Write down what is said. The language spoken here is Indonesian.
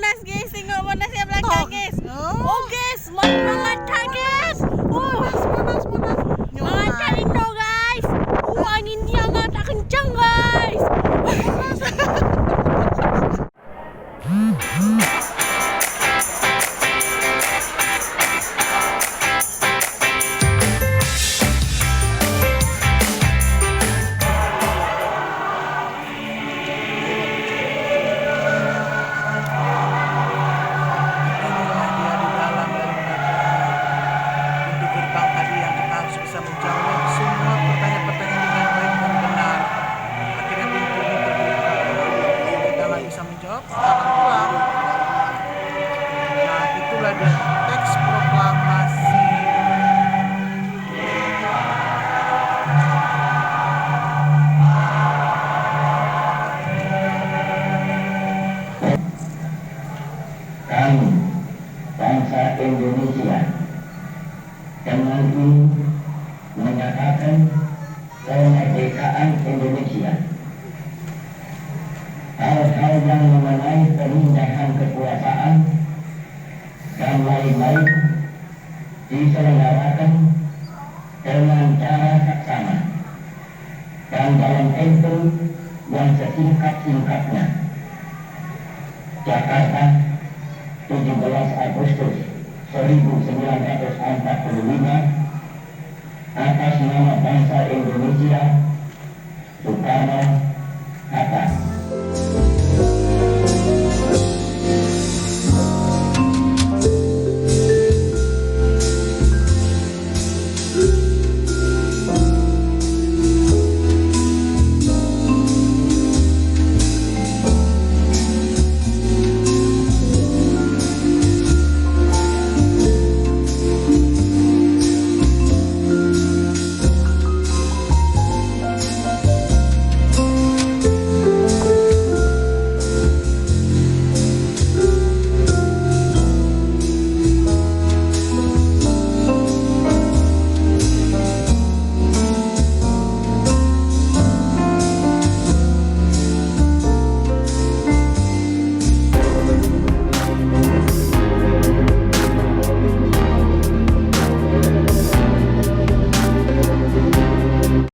Monas guys, tengok Monas yang belakang guys. Oh. Oh guys, menghantar guys. Oh, Monas. menghantar Indo guys. Angin dia menghantar kencang guys. Teks proklamasi. Kami, bangsa Indonesia, dengan ini menyatakan kemerdekaan Indonesia. Hal-hal yang mengenai pemindahan kekuasaan dan lain-lain diselenggarakan dengan cara saksama dan dalam tempo yang sesingkat-singkatnya. Jakarta, 17 Agustus 1945, atas nama bangsa Indonesia, Soekarno, Hatta.